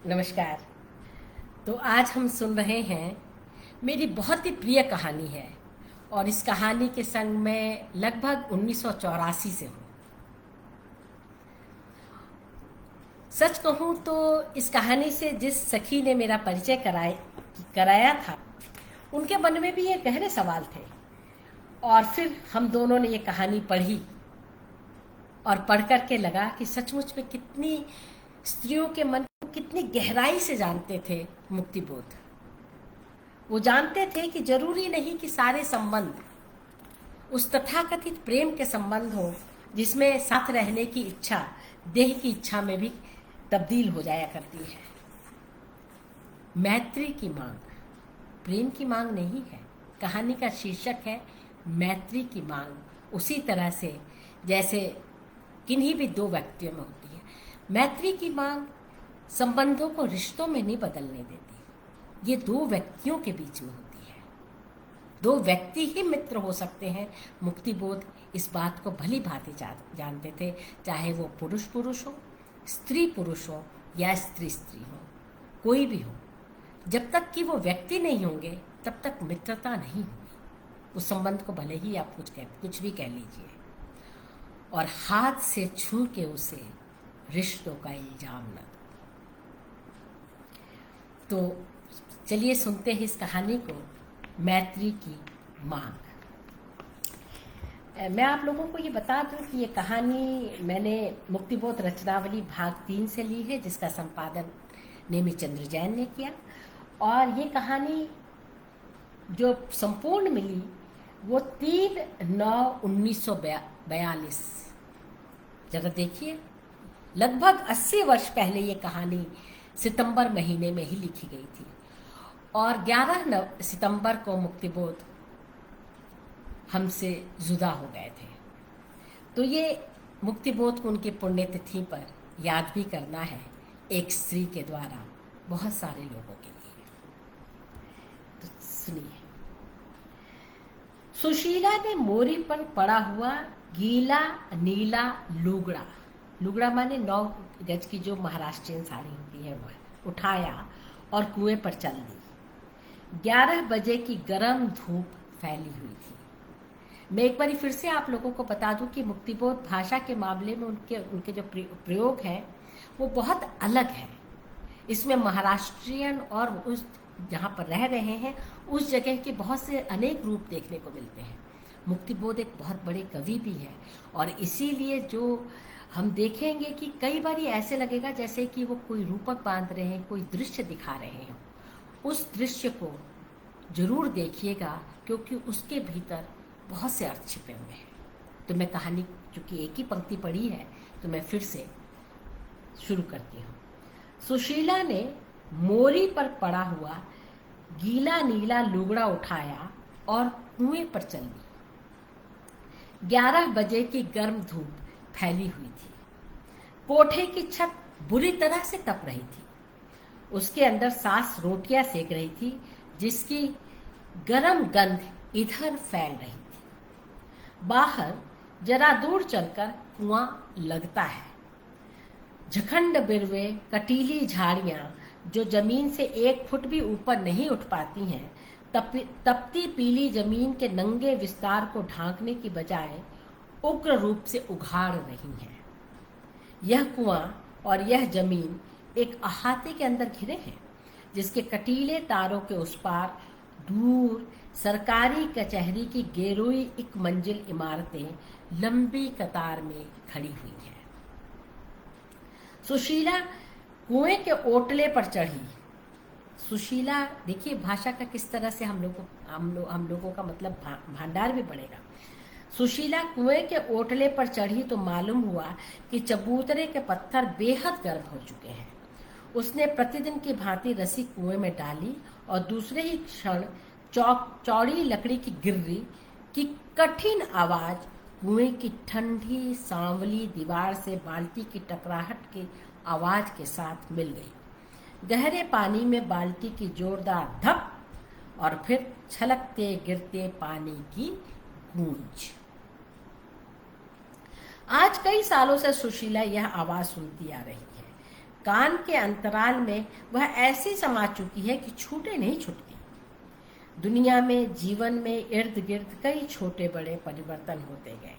नमस्कार। तो आज हम सुन रहे हैं, मेरी बहुत ही प्रिय कहानी है और इस कहानी के संग मैं लगभग 1984 से हूँ। सच कहूँ तो इस कहानी से जिस सखी ने मेरा परिचय कराया था, उनके मन में भी ये गहरे सवाल थे। और फिर हम दोनों ने ये कहानी पढ़ी और पढ़ कर के लगा कि सचमुच में कितनी स्त्रियों के मन को कितनी गहराई से जानते थे मुक्तिबोध। वो जानते थे कि जरूरी नहीं कि सारे संबंध उस तथाकथित प्रेम के संबंध हो जिसमें साथ रहने की इच्छा देह की इच्छा में भी तब्दील हो जाया करती है। मैत्री की मांग प्रेम की मांग नहीं है। कहानी का शीर्षक है मैत्री की मांग। उसी तरह से जैसे किन्हीं भी दो व्यक्तियों में होती है, मैत्री की मांग संबंधों को रिश्तों में नहीं बदलने देती। ये दो व्यक्तियों के बीच में होती है। दो व्यक्ति ही मित्र हो सकते हैं। मुक्तिबोध इस बात को भली भांति जानते थे, चाहे वो पुरुष पुरुष हो, स्त्री पुरुष हो या स्त्री स्त्री हो, कोई भी हो। जब तक कि वो व्यक्ति नहीं होंगे तब तक मित्रता नहीं होगी। उस संबंध को भले ही आप कुछ भी कह लीजिए, और हाथ से छू के उसे रिश्तों का इल्जाम न दो। तो चलिए सुनते हैं इस कहानी को, मैत्री की मांग। मैं आप लोगों को ये बता दूं कि ये कहानी मैंने मुक्तिबोध रचनावली भाग 3 से ली है, जिसका संपादन नेमिचंद्र जैन ने किया। और ये कहानी जो संपूर्ण मिली वो 3/9/1942, जरा देखिए, लगभग 80 वर्ष पहले ये कहानी सितंबर महीने में ही लिखी गई थी। और 11 सितंबर को मुक्तिबोध हमसे जुदा हो गए थे। तो ये मुक्तिबोध को उनकी पुण्यतिथि पर याद भी करना है, एक स्त्री के द्वारा बहुत सारे लोगों के लिए। तो सुनिए। सुशीला ने मोरी पर पड़ा हुआ गीला नीला लुगड़ा, लुगड़ा माने 9 गज की जो महाराष्ट्रीयन साड़ी होती है, वह उठाया और कुएं पर चल दी। 11 बजे की गर्म धूप फैली हुई थी। मैं एक बार फिर से आप लोगों को बता दूं कि मुक्तिबोध भाषा के मामले में उनके जो प्रयोग हैं वो बहुत अलग है। इसमें महाराष्ट्रियन और उस जहाँ पर रह रहे हैं उस जगह के बहुत से अनेक रूप देखने को मिलते हैं। मुक्तिबोध एक बहुत बड़े कवि भी है, और इसीलिए जो हम देखेंगे कि कई बार ऐसे लगेगा जैसे कि वो कोई रूपक बांध रहे हैं, कोई दृश्य दिखा रहे हैं। उस दृश्य को जरूर देखिएगा, क्योंकि उसके भीतर बहुत से अर्थ छिपे हुए हैं। तो मैं कहानी, चूंकि एक ही पंक्ति पढ़ी है, तो मैं फिर से शुरू करती हूँ। सुशीला ने मोरी पर पड़ा हुआ गीला नीला लुगड़ा उठाया और कुएं पर चल दी। 11 बजे की गर्म धूप फैली हुई थी। कोठे की छत बुरी तरह से तप रही थी। उसके अंदर सास रोटियां सेक रही थी, जिसकी गर्म गंध इधर फैल रही थी। बाहर जरा दूर चलकर कुआं लगता है। झखंड बिरवे, कटीली झाड़ियां जो जमीन से 1 फुट भी ऊपर नहीं उठ पाती हैं, तपती पीली जमीन के नंगे विस्तार को ढांकने की बजाय उग्र रूप से उघाड़ रही हैं। यह कुआं और यह जमीन एक अहाते के अंदर घिरे हैं, जिसके कटीले तारों के उस पार दूर सरकारी कचहरी की गेरुई 1 मंजिल इमारतें लंबी कतार में खड़ी हुई हैं। सुशीला कुएं के ओटले पर चढ़ी। सुशीला, देखिए भाषा का किस तरह से हम लोगों का मतलब भंडार भी बढ़ेगा। सुशीला कुएं के ओटले पर चढ़ी तो मालूम हुआ कि चबूतरे के पत्थर बेहद गर्म हो चुके हैं। उसने प्रतिदिन की भांति रस्सी कुएं में डाली और दूसरे ही क्षण चौड़ी लकड़ी की गिर्री की कठिन आवाज कुएं की ठंडी सांवली दीवार से बाल्टी की टकराहट की आवाज के साथ मिल गई। गहरे पानी में बाल्टी की जोरदार धप और फिर छलकते गिरते पानी की गूंज। आज कई सालों से सुशीला यह आवाज सुनती आ रही है। कान के अंतराल में वह ऐसी समा चुकी है कि छूटे नहीं छूटती। दुनिया में, जीवन में इर्द गिर्द कई छोटे बड़े परिवर्तन होते गए।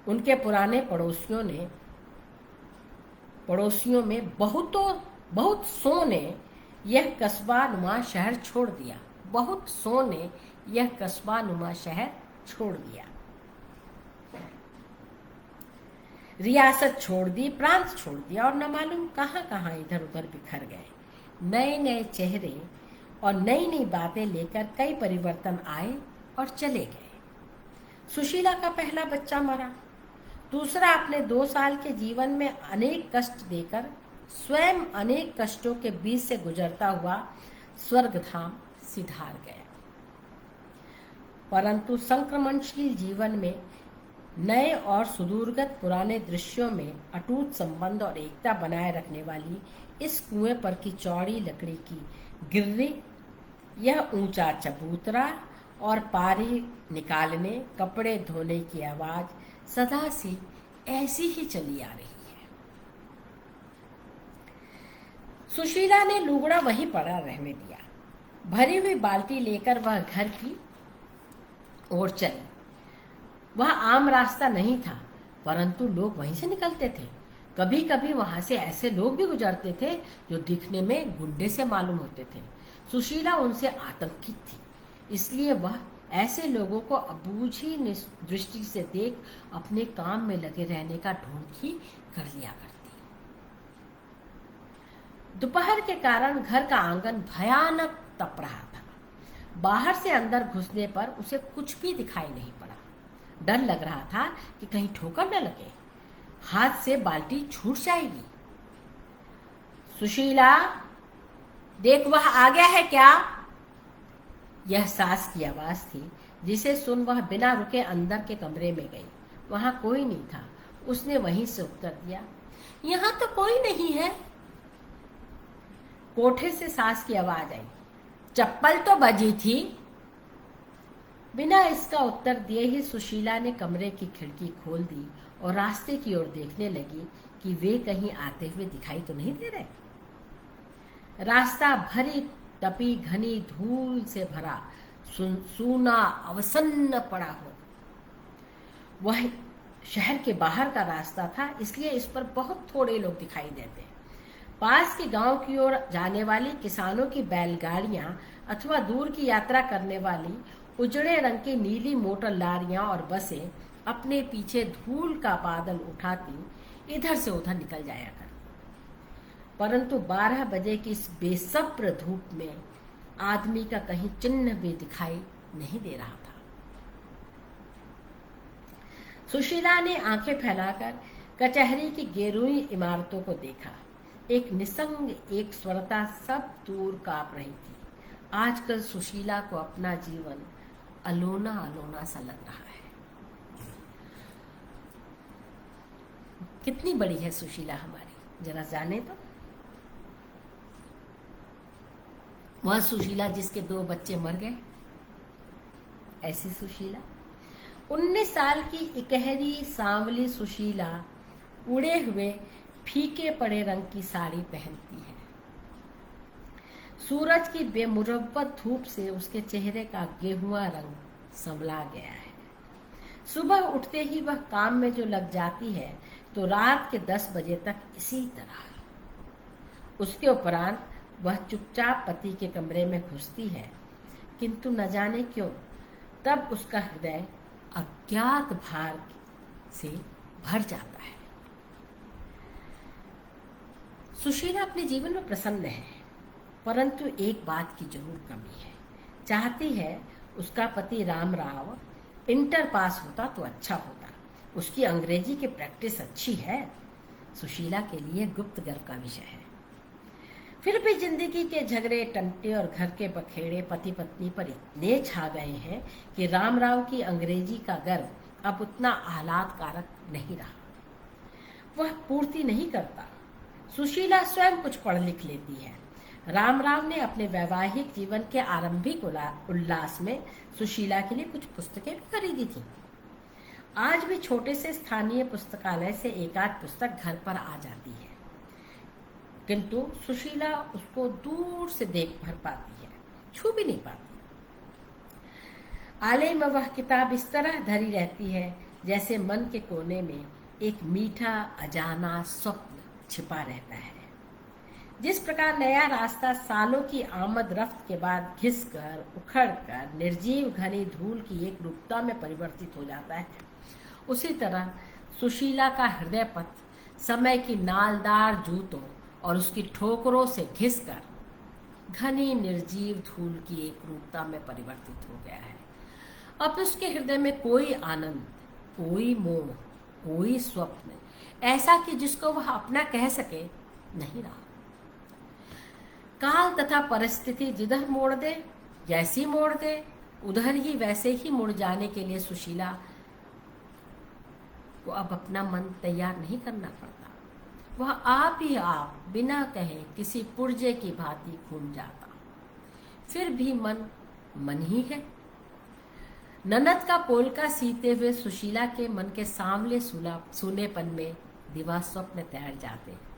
उनके पुराने पड़ोसियों में बहुत सौ ने यह कस्बा नुमा शहर छोड़ दिया। बहुत सौ ने यह कस्बा नुमा शहर छोड़ दिया, रियासत छोड़ दी, प्रांत छोड़ दिया और न मालूम कहाँ कहाँ इधर उधर बिखर गए। नए नए चेहरे और नई नई बातें लेकर कई परिवर्तन आए और चले गए। सुशीला का पहला बच्चा मरा। दूसरा अपने 2 साल के जीवन में अनेक कष्ट देकर स्वयं अनेक कष्टों के बीच से गुजरता हुआ स्वर्गधाम सिधार गया। परंतु संक्रमणशील जीवन में नए और सुदूरगत पुराने दृश्यों में अटूट संबंध और एकता बनाए रखने वाली इस कुएं पर की चौड़ी लकड़ी की गिर्री, यह ऊंचा चबूतरा और पारी निकालने, कपड़े धोने की आवाज सदा से ऐसी ही चली आ रही है। सुशीला ने लुगड़ा वहीं पड़ा रहने दिया। भरी हुई बाल्टी लेकर वह घर की ओर चली। वह आम रास्ता नहीं था, परंतु लोग वहीं से निकलते थे। कभी कभी वहां से ऐसे लोग भी गुजरते थे जो दिखने में गुंडे से मालूम होते थे। सुशीला उनसे आतंकित थी, इसलिए वह ऐसे लोगों को अबूझी दृष्टि से देख अपने काम में लगे रहने का ढोंग ही कर लिया करती। दोपहर के कारण घर का आंगन भयानक तप रहा था। बाहर से अंदर घुसने पर उसे कुछ भी दिखाई नहीं पड़ा। डर लग रहा था कि कहीं ठोकर न लगे, हाथ से बाल्टी छूट जाएगी। सुशीला, देख वह आ गया है क्या? यह सास की आवाज थी, जिसे सुन वह बिना रुके अंदर के कमरे में गई। वहां कोई नहीं था। उसने वहीं से उत्तर दिया, यहां तो कोई नहीं है। कोठे से सास की आवाज आई, चप्पल तो बजी थी। बिना इसका उत्तर दिए ही सुशीला ने कमरे की खिड़की खोल दी और रास्ते की ओर देखने लगी कि वे कहीं आते हुए दिखाई तो नहीं दे रहे। रास्ता भरी तपी घनी धूल से भरा, सूना अवसन्न पड़ा हो। वह शहर के बाहर का रास्ता था, इसलिए इस पर बहुत थोड़े लोग दिखाई देते। पास के गांव की ओर जाने वाली किसानों की बैलगाड़ियां अथवा दूर की यात्रा करने वाली उजड़े रंग की नीली मोटर लारियां और बसें अपने पीछे धूल का बादल उठाती इधर से उधर निकल जाया करती। परंतु 12 बजे की इस बेसब्र धूप में आदमी का कहीं चिन्ह भी दिखाई नहीं दे रहा था। सुशीला ने आंखें फैलाकर कचहरी की गेरुई इमारतों को देखा। एक निसंग एक स्वरता सब दूर कांप रही थी। आजकल सुशीला को अपना जीवन अलोना अलोना सा लग रहा है। कितनी बड़ी है सुशीला हमारी, जरा जाने तो। वह सुशीला जिसके 2 बच्चे मर गए, ऐसी सुशीला। 19 साल की इकहरी सांवली सुशीला उड़े हुए फीके पड़े रंग की साड़ी पहनती है। सूरज की बेमुरव्वत धूप से उसके चेहरे का गेहुआ रंग संवला गया है। सुबह उठते ही वह काम में जो लग जाती है तो रात के 10 बजे तक इसी तरह। उसके उपरांत वह चुपचाप पति के कमरे में घुसती है, किंतु न जाने क्यों तब उसका हृदय अज्ञात भार से भर जाता है। सुशीला अपने जीवन में प्रसन्न है, परंतु एक बात की जरूर कमी है। चाहती है उसका पति रामराव इंटर पास होता तो अच्छा होता। उसकी अंग्रेजी की प्रैक्टिस अच्छी है, सुशीला के लिए गुप्त गर्व का विषय है। फिर भी जिंदगी के झगड़े टंटे और घर के बखेड़े पति पत्नी पर इतने छा गए हैं कि रामराव की अंग्रेजी का गर्व अब उतना आह्लादकारक नहीं रहा। वह पूर्ति नहीं करता। सुशीला स्वयं कुछ पढ़ लिख लेती है। रामराव ने अपने वैवाहिक जीवन के आरंभिक उल्लास में सुशीला के लिए कुछ पुस्तकें भी खरीदी थी। आज भी छोटे से स्थानीय पुस्तकालय से एक आध पुस्तक घर पर आ जाती है। किंतु सुशीला उसको दूर से देख भर पाती है, छू भी नहीं पाती। आले में वह किताब इस तरह धरी रहती है जैसे मन के कोने में एक मीठा अजाना स्वप्न छिपा रहता है। जिस प्रकार नया रास्ता सालों की आमद रफ्त के बाद घिसकर उखड़कर निर्जीव घनी धूल की एक रूपता में परिवर्तित हो जाता है, उसी तरह सुशीला का हृदय पथ समय की नालदार जूतों और उसकी ठोकरों से घिसकर घनी निर्जीव धूल की एक रूपता में परिवर्तित हो गया है। अब उसके हृदय में कोई आनंद, कोई मोह, कोई स्वप्न ऐसा कि जिसको वह अपना कह सके नहीं रहा। काल तथा परिस्थिति जिधर मोड़ दे, जैसी मोड़ दे, उधर ही वैसे ही मुड़ जाने के लिए सुशीला को अब अपना मन तैयार नहीं करना पड़ता। वह आप ही आप बिना कहे किसी पुर्जे की भांति घूम जाता। फिर भी मन मन ही है। ननद का पोलका सीते हुए सुशीला के मन के सांवले सूनेपन में दिवा स्वप्न तैर जाते।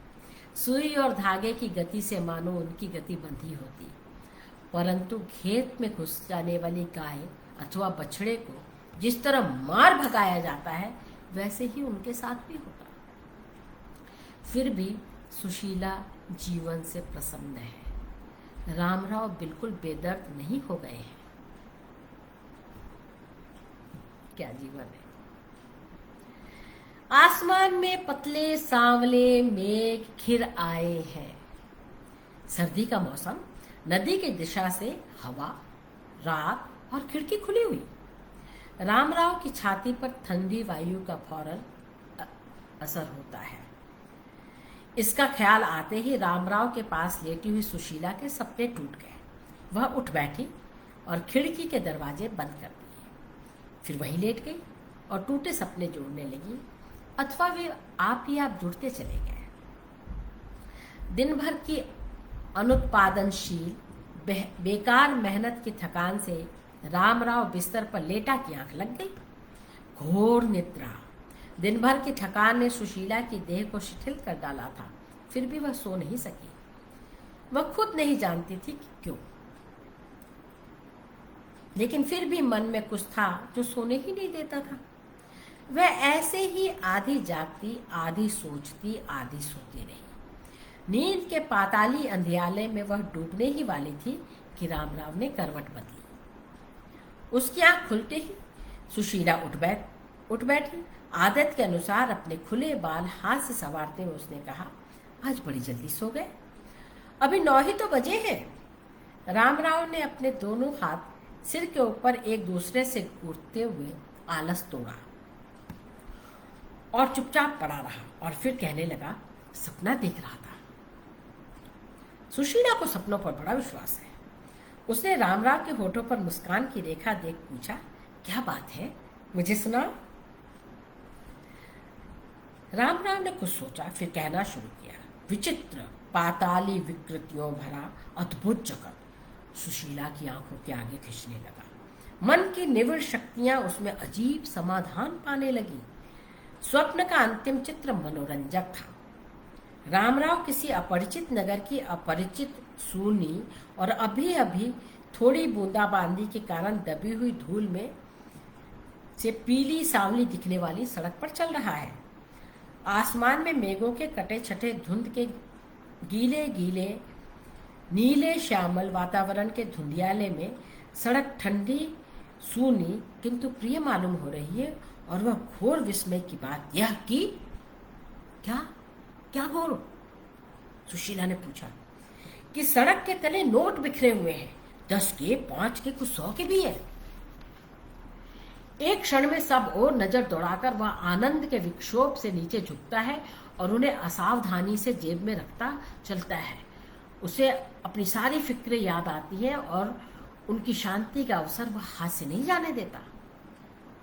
सुई और धागे की गति से मानो उनकी गति बंधी होती, परंतु खेत में घुस जाने वाली गाय अथवा बछड़े को जिस तरह मार भगाया जाता है वैसे ही उनके साथ भी होता। फिर भी सुशीला जीवन से प्रसन्न है। रामराव बिल्कुल बेदर्द नहीं हो गए हैं। क्या जीवन है। आसमान में पतले सांवले मेघ घिर आए हैं। सर्दी का मौसम, नदी की दिशा से हवा, रात और खिड़की खुली हुई। रामराव की छाती पर ठंडी वायु का फौरन असर होता है। इसका ख्याल आते ही रामराव के पास लेटी हुई सुशीला के सपने टूट गए। वह उठ बैठी और खिड़की के दरवाजे बंद कर दिए। फिर वहीं लेट गई और टूटे सपने जोड़ने लगी, अथवा वे आप ही आप जुड़ते चले गए। दिन भर की अनुत्पादनशील बेकार मेहनत की थकान से रामराव बिस्तर पर लेटा की आंख लग गई। घोर निद्रा। दिन भर की थकान ने सुशीला की देह को शिथिल कर डाला था, फिर भी वह सो नहीं सकी। वह खुद नहीं जानती थी कि क्यों, लेकिन फिर भी मन में कुछ था जो सोने ही नहीं देता था। वह ऐसे ही आधी जागती, आधी सोचती, आधी सोती रही। नींद के पाताली अंधियाले में वह डूबने ही वाली थी कि रामराव ने करवट बदली। उसकी आंख खुलते ही सुशीला उठ बैठी। आदत के अनुसार अपने खुले बाल हाथ से संवारते हुए उसने कहा, आज बड़ी जल्दी सो गए, अभी 9 ही तो बजे हैं। रामराव ने अपने दोनों हाथ सिर के ऊपर एक दूसरे से घूरते हुए आलस तोड़ा और चुपचाप पड़ा रहा, और फिर कहने लगा, सपना देख रहा था। सुशीला को सपनों पर बड़ा विश्वास है। उसने रामराव के होठों पर मुस्कान की रेखा देख पूछा, क्या बात है, मुझे सुनाओ। रामराव ने कुछ सोचा, फिर कहना शुरू किया, विचित्र पाताली विकृतियों भरा अद्भुत जगत सुशीला की आंखों के आगे खिंचने लगा। मन की निविड़ शक्तियां उसमें अजीब समाधान पाने लगी। स्वप्न का अंतिम चित्र मनोरंजक था। रामराव किसी अपरिचित नगर की अपरिचित सूनी और अभी अभी थोड़ी बूंदाबांदी के कारण दबी हुई धूल में से पीली सांवली दिखने वाली सड़क पर चल रहा है। आसमान में मेघों के कटे छटे धुंध के गीले गीले नीले श्यामल वातावरण के धुंधियाले में सड़क ठंडी सूनी किंतु प्रिय मालूम हो रही है। और वह घोर विस्मय की बात यह कि क्या घोर, सुशीला ने पूछा, कि सड़क के तले नोट बिखरे हुए हैं, 10 के, 5 के, कुछ 100 के भी है। एक क्षण में सब ओर नजर दौड़ाकर वह आनंद के विक्षोभ से नीचे झुकता है और उन्हें असावधानी से जेब में रखता चलता है। उसे अपनी सारी फिक्रें याद आती है और उनकी शांति का अवसर वह हाथ से नहीं जाने देता।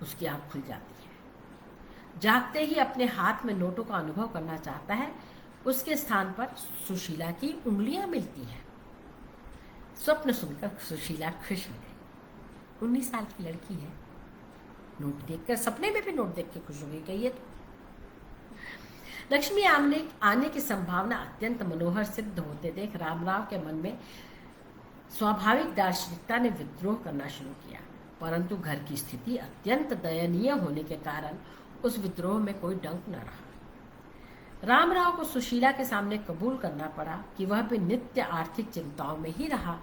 उसकी आंख खुल जाती है। जागते ही अपने हाथ में नोटों का अनुभव करना चाहता है। उसके स्थान पर सुशीला की उंगलियां मिलती हैं। स्वप्न सुनकर सुशीला खुश हो गई। 19 साल की लड़की है, नोट देखकर, सपने में भी नोट देख के खुश हो गई। कहिए तो लक्ष्मी आने की संभावना अत्यंत मनोहर सिद्ध होते देख रामराव के मन में स्वाभाविक दार्शनिकता ने विद्रोह करना शुरू किया, परंतु घर की स्थिति अत्यंत दयनीय होने के कारण उस विद्रोह में कोई डंक न रहा। रामराव को सुशीला के सामने कबूल करना पड़ा कि वह भी नित्य आर्थिक चिंताओं में ही रहा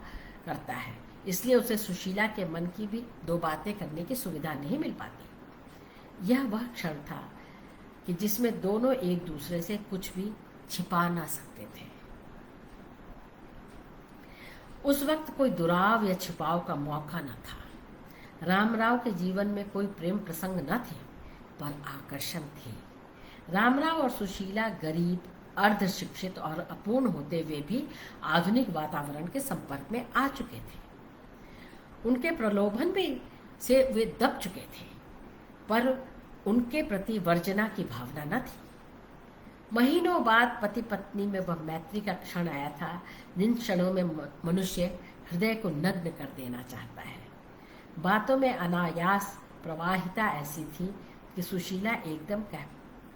करता है, इसलिए उसे सुशीला के मन की भी दो बातें करने की सुविधा नहीं मिल पाती। यह वह क्षण था कि जिसमें दोनों एक दूसरे से कुछ भी छिपा ना सकते थे। उस वक्त कोई दुराव या छिपाव का मौका न था। रामराव के जीवन में कोई प्रेम प्रसंग न थे, पर आकर्षण थे। रामराव और सुशीला गरीब, अर्ध शिक्षित और अपूर्ण होते हुए भी आधुनिक वातावरण के संपर्क में आ चुके थे। उनके प्रलोभन भी से वे दब चुके थे, पर उनके प्रति वर्जना की भावना न थी। महीनों बाद पति पत्नी में वह मैत्री का क्षण आया था, जिन क्षणों में मनुष्य हृदय को नग्न कर देना चाहता है। बातों में अनायास प्रवाहिता ऐसी थी कि सुशीला एकदम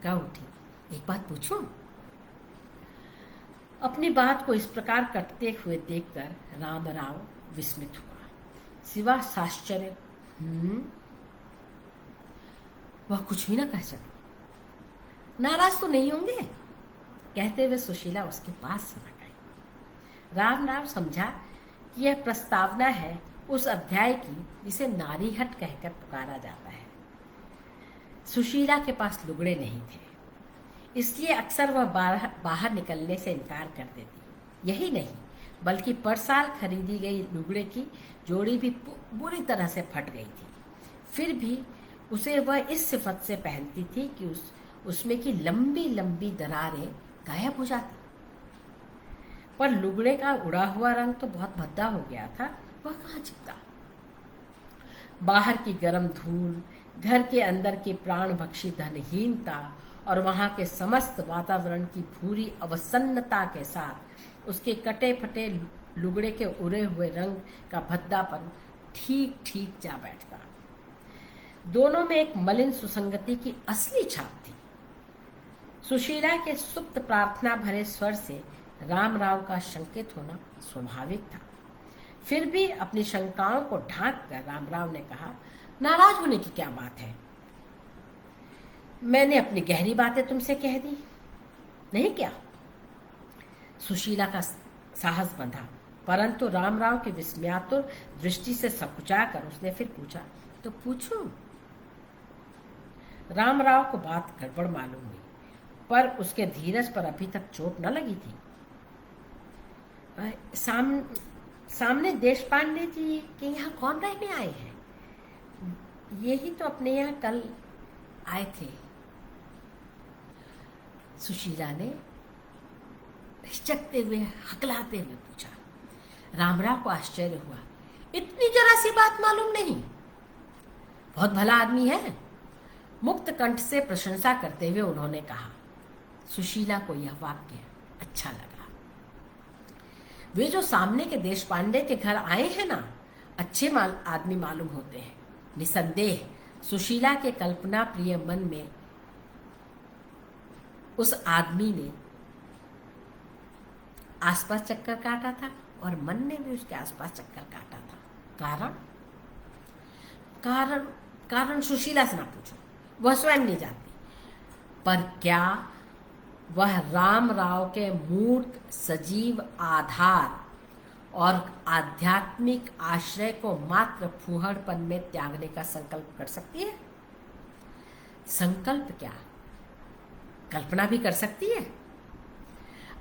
कह उठी, एक बात पूछूं? अपनी बात को इस प्रकार कटते हुए देखकर रामराव विस्मित हुआ, सिवा आश्चर्य वह कुछ भी न कह सका। नाराज तो नहीं होंगे? कहते हुए सुशीला उसके पास सनक आई। रामराव समझा कि यह प्रस्तावना है उस अध्याय की जिसे नारीहट कहकर पुकारा जाता है। सुशीला के पास लुगड़े नहीं थे, इसलिए अक्सर वह बाहर निकलने से इनकार कर देती। यही नहीं, बल्कि पर साल खरीदी गई लुगड़े की जोड़ी भी बुरी तरह से फट गई थी। फिर भी उसे वह इस सिफत से पहनती थी कि उसमें की लंबी लंबी दरारें गायब हो जाती। पर लुगड़े का उड़ा हुआ रंग तो बहुत भद्दा हो गया था, वह कहाँ छिपता। बाहर की गर्म धूल, घर के अंदर की प्राणभक्षी धनहीनता और वहां के समस्त वातावरण की भूरी अवसन्नता के साथ उसके कटे फटे लुगड़े के उड़े हुए रंग का भद्दापन ठीक ठीक जा बैठता। दोनों में एक मलिन सुसंगति की असली छाप थी। सुशीला के सुप्त प्रार्थना भरे स्वर से रामराव का शंकित होना स्वाभाविक था। फिर भी अपनी शंकाओं को ढांक कर रामराव ने कहा, नाराज होने की क्या बात है? मैंने अपनी गहरी बातें तुमसे कह दी, नहीं क्या? सुशीला का साहस बंधा, परंतु रामराव की विस्मयातुर दृष्टि से सकुचाकर उसने फिर पूछा, तो पूछूं? रामराव को बात गड़बड़ मालूम हुई, पर उसके धीरज पर अभी तक चोट न लगी थी। सामने देशपांडे जी के यहाँ कौन रहने आए हैं? यही तो अपने यहाँ कल आए थे। सुशीला ने हिचकते हुए, हकलाते हुए पूछा। रामराव को आश्चर्य हुआ, इतनी जरा सी बात मालूम नहीं? बहुत भला आदमी है। मुक्त कंठ से प्रशंसा करते हुए उन्होंने कहा। सुशीला को यह वाक्य अच्छा लगा। वे जो सामने के देशपांडे के घर आए हैं ना, अच्छे आदमी मालूम होते हैं। निसंदेह सुशीला के कल्पना प्रिय मन में उस आदमी ने आसपास चक्कर काटा था और मन ने भी उसके आसपास चक्कर काटा था। कारण सुशीला से ना पूछो, वह स्वयं नहीं जानती। पर क्या वह रामराव के मूर्त सजीव आधार और आध्यात्मिक आश्रय को मात्र फूहड़पन में त्यागने का संकल्प कर सकती है? संकल्प क्या, कल्पना भी कर सकती है।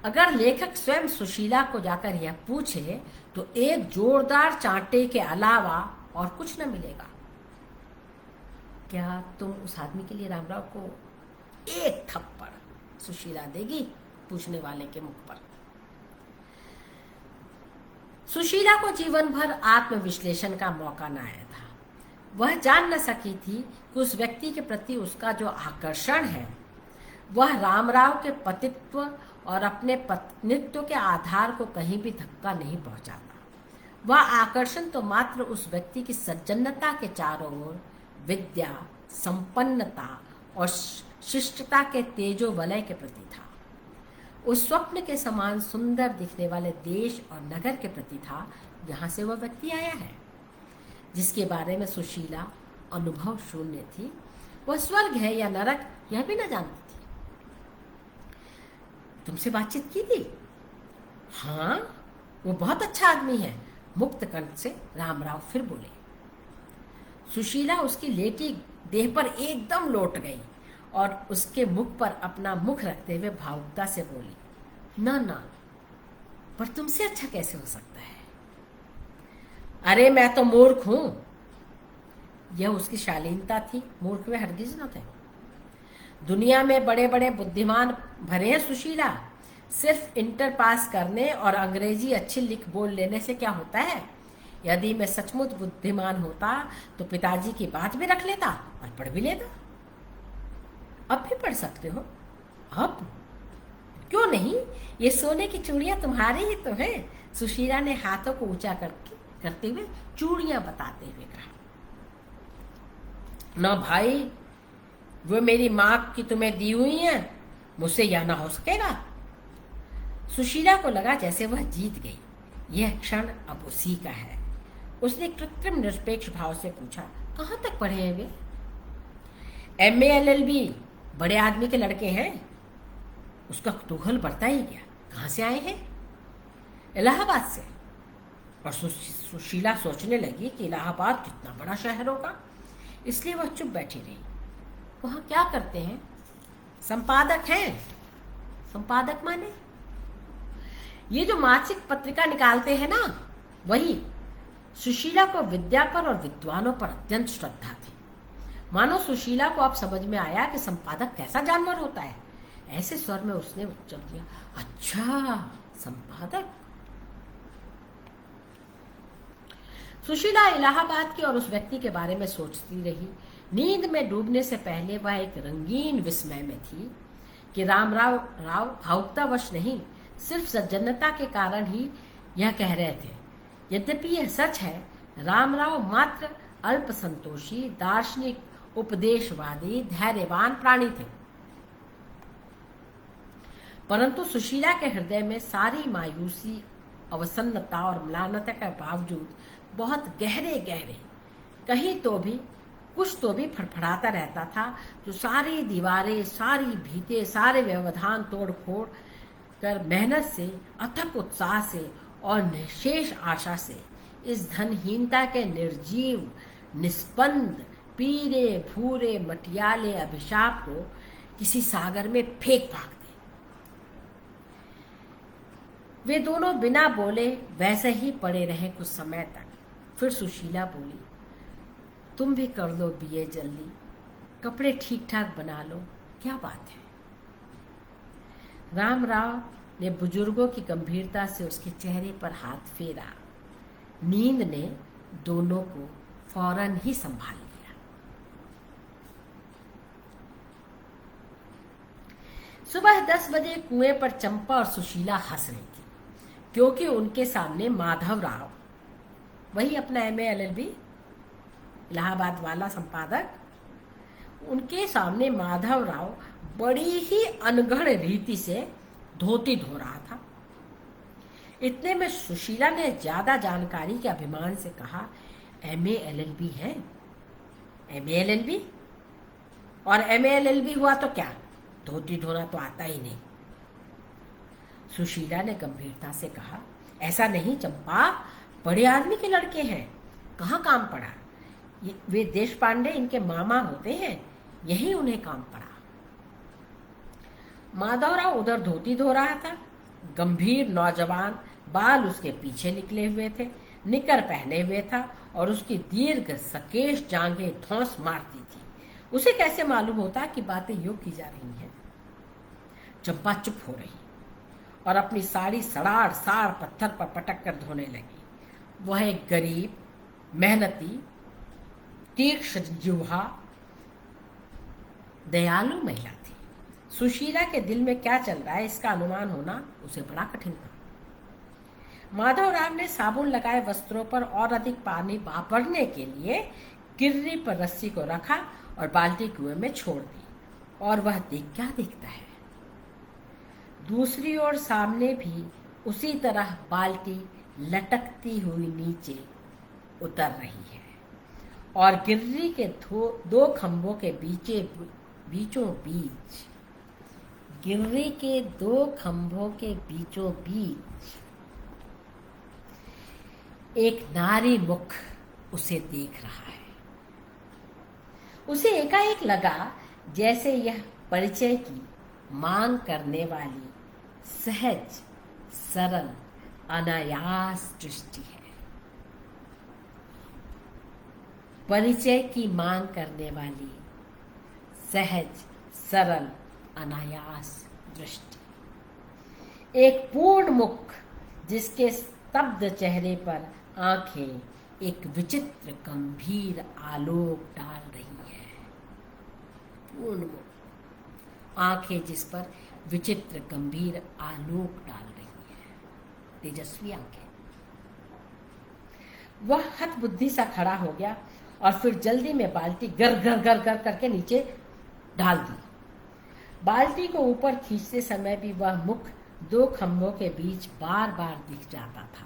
अगर लेखक स्वयं सुशीला को जाकर यह पूछे तो एक जोरदार चांटे के अलावा और कुछ न मिलेगा। क्या तुम उस आदमी के लिए रामराव को एक थप्पड़ सुशीला देगी पूछने वाले के मुख पर? सुशीला को जीवन भर आत्मविश्लेषण का मौका न आया था। वह जान न सकी थी कि उस व्यक्ति के प्रति उसका जो आकर्षण है वह रामराव के पतित्व और अपने पत्नित्व के आधार को कहीं भी धक्का नहीं पहुंचाता। वह आकर्षण तो मात्र उस व्यक्ति की सज्जनता के चारों ओर विद्या, संपन्नता और शिष्टता के तेजो वलय के प्रति था। उस स्वप्न के समान सुंदर दिखने वाले देश और नगर के प्रति था जहां से वह व्यक्ति आया है, जिसके बारे में सुशीला अनुभव शून्य थी। वह स्वर्ग है या नरक यह भी न जानती थी। तुमसे बातचीत की थी? हाँ, वो बहुत अच्छा आदमी है, मुक्त कंठ से रामराव फिर बोले। सुशीला उसकी लेटी देह पर एकदम लौट गई और उसके मुख पर अपना मुख रखते हुए भावुकता से बोली, ना ना, पर तुमसे अच्छा कैसे हो सकता है? अरे मैं तो मूर्ख हूं। यह उसकी शालीनता थी, मूर्ख वे हरगिज न थे। दुनिया में बड़े बड़े बुद्धिमान भरे हैं सुशीला, सिर्फ इंटर पास करने और अंग्रेजी अच्छी लिख बोल लेने से क्या होता है? यदि मैं सचमुच बुद्धिमान होता तो पिताजी की बात भी रख लेता और पढ़ भी लेता। अब भी पढ़ सकते हो? अब क्यों नहीं? ये सोने की चूड़ियां तुम्हारी ही तो हैं। सुशीला ने हाथों को ऊंचा करते हुए चूड़ियां बताते हुए कहा। ना भाई, वो मेरी माँ की तुम्हें दी हुई है, मुझसे यह ना हो सकेगा। सुशीला को लगा जैसे वह जीत गई। यह क्षण अब उसी का है। उसने कृत्रिम निरपेक्ष भाव से पूछा, कहाँ तक पढ़े हैं वे? MA LLB, बड़े आदमी के लड़के हैं। उसका कुतूहल बढ़ता ही गया। कहाँ से आए हैं? इलाहाबाद से। और सुशीला सोचने लगी कि इलाहाबाद कितना बड़ा शहर होगा, इसलिए वह चुप बैठी रही। वहाँ क्या करते हैं? संपादक हैं। संपादक माने? ये जो मासिक पत्रिका निकालते हैं ना, वही। सुशीला को विद्या पर और विद्वानों पर अत्यंत श्रद्धा थी। मानो सुशीला को अब समझ में आया कि संपादक कैसा जानवर होता है। ऐसे स्वर में उसने उत्तर दिया, अच्छा, संपादक। सुशीला इलाहाबाद के और उस व्यक्ति के बारे में सोचती रही। नींद में डूबने से पहले वह एक रंगीन विस्मय में थी कि रामराव भावुकतावश नहीं, सिर्फ सज्जनता के कारण ही यह कह रहे थे। यद्यपि यह सच है, रामराव मात्र अल्पसंतोषी, दार्शनिक, उपदेशवादी, धैर्यवान प्राणी थे। परंतु सुशीला के हृदय में सारी मायूसी, अवसन्नता और म्लानता के बावजूद बहुत गहरे गहरे कहीं तो भी कुछ तो भी फड़फड़ाता रहता था, जो सारी दीवारें, सारी भीतें, सारे व्यवधान तोड़ फोड़ कर मेहनत से, अथक उत्साह से और निशेष आशा से इस धनहीनता के निर्जीव, निस्पंद, पीले भूरे मटियाले अभिशाप को किसी सागर में फेंक भाग दे। वे दोनों बिना बोले वैसे ही पड़े रहे कुछ समय तक। फिर सुशीला बोली, तुम भी कर लो BA जल्दी, कपड़े ठीक ठाक बना लो, क्या बात है? रामराव ने बुजुर्गों की गंभीरता से उसके चेहरे पर हाथ फेरा। नींद ने दोनों को फौरन ही संभाल लिया। सुबह 10 बजे कुएं पर चंपा और सुशीला हंस रही थी, क्योंकि उनके सामने माधव राव, वही अपना MA LLB इलाहाबाद वाला संपादक, उनके सामने माधव राव बड़ी ही अनगढ़ रीति से धोती धो रहा था। इतने में सुशीला ने ज्यादा जानकारी के अभिमान से कहा, MA LLB है? MA LLB? और MA LLB हुआ तो क्या, धोती धोना तो आता ही नहीं। सुशीला ने गंभीरता से कहा, ऐसा नहीं चंपा, बड़े आदमी के लड़के हैं, कहाँ काम पड़ा? वे देश पांडे इनके मामा होते हैं, यही उन्हें काम पड़ा। माधवराव उधर धोती धो रहा था। गंभीर नौजवान, बाल उसके पीछे निकले हुए थे, निकर पहने हुए था और उसकी दीर्घ सकेश जांघें धौंस मारती थी। उसे कैसे मालूम होता कि बातें यूं की जा रही हैं? चंपा चुप हो रही और अपनी साड़ी सड़ाड़ साड़ पत्थर पर पटक कर धोने लगी। वह एक गरीब, मेहनती, तीक्ष्ण जिह्वा, दयालु महिला थी। सुशीला के दिल में क्या चल रहा है इसका अनुमान होना उसे बड़ा कठिन था। माधवराव ने साबुन लगाए वस्त्रों पर और अधिक पानी वापरने के लिए किर्री पर रस्सी को रखा और बाल्टी कुएं में छोड़ दी। और वह क्या देखता है, दूसरी ओर सामने भी उसी तरह बाल्टी लटकती हुई नीचे उतर रही है और गिर्री के दो खंभों के बीचों बीच, गिर्री के दो खंभों के बीचों बीच एक नारी मुख उसे देख रहा है। उसे एकाएक लगा जैसे यह परिचय की मांग करने वाली सहज, सरल, अनायास दृष्टि है। परिचय की मांग करने वाली सहज, सरल, अनायास दृष्टि। एक पूर्ण मुख जिसके स्तब्ध चेहरे पर आंखें एक विचित्र गंभीर आलोक डाल रही है। पूर्ण मुख, आंखें जिस पर विचित्र गंभीर आलोक डाल रही है, तेजस्वी आंखें। वह हतबुद्धि सा खड़ा हो गया और फिर जल्दी में बाल्टी गर गर गर गर करके नीचे डाल दी। बाल्टी को ऊपर खींचते समय भी वह मुख दो खंभों के बीच बार बार दिख जाता था,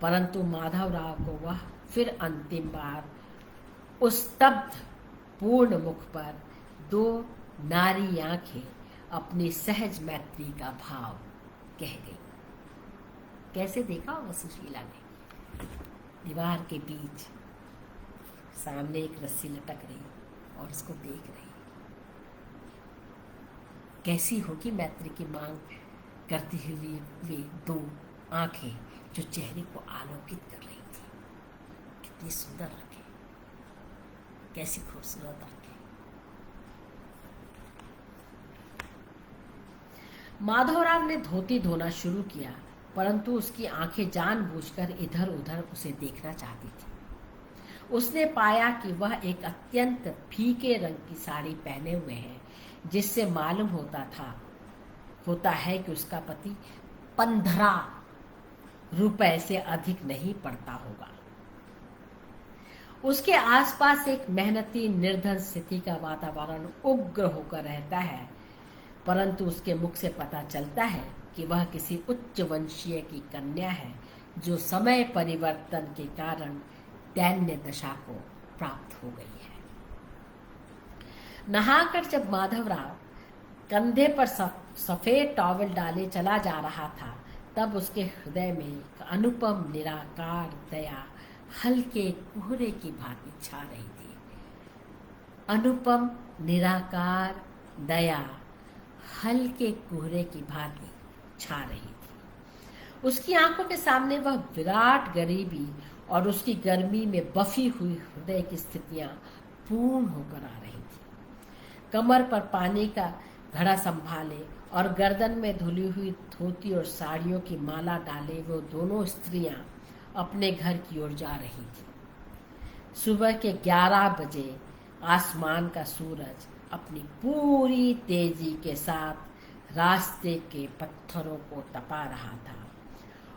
परंतु माधवराव को वह फिर अंतिम बार उस स्तब्ध पूर्ण मुख पर दो नारी आंखें अपनी सहज मैत्री का भाव कह गई। कैसे देखा होगा सुशीला ने, दीवार के बीच सामने एक रस्सी लटक रही और उसको देख रही। कैसी होगी मैत्री की मांग करती हुई वे दो आंखें जो चेहरे को आलोकित कर रही थी। कितनी सुंदर आंखें, कैसी खूबसूरत आंखें। माधवराव ने धोती धोना शुरू किया, परंतु उसकी आंखें जानबूझकर इधर उधर उसे देखना चाहती थी। उसने पाया कि वह एक अत्यंत फीके रंग की साड़ी पहने हुए है, जिससे मालूम होता है कि उसका पति 15 रुपए से अधिक नहीं पड़ता होगा। उसके आसपास एक मेहनती निर्धन स्थिति का वातावरण उग्र होकर रहता है, परंतु उसके मुख से पता चलता है कि वह किसी उच्च वंशीय की कन्या है जो समय परिवर्तन के कारण दैन्य दशा को प्राप्त हो गई है। नहाकर जब माधवराव कंधे पर सफेद टॉवल डाले चला जा रहा था, तब उसके हृदय में एक अनुपम निराकार दया हल्के कोहरे की भांति छा रही थी। अनुपम निराकार दया हल्के कोहरे की भांति छा रही थी। उसकी आंखों के सामने वह विराट गरीबी और उसकी गर्मी में बफी हुई हृदय की स्थितियां पूर्ण होकर आ रही थी। कमर पर पानी का घड़ा संभाले और गर्दन में धुली हुई धोती और साड़ियों की माला डाले वो दोनों स्त्रियां अपने घर की ओर जा रही थी। सुबह के 11 बजे आसमान का सूरज अपनी पूरी तेजी के साथ रास्ते के पत्थरों को तपा रहा था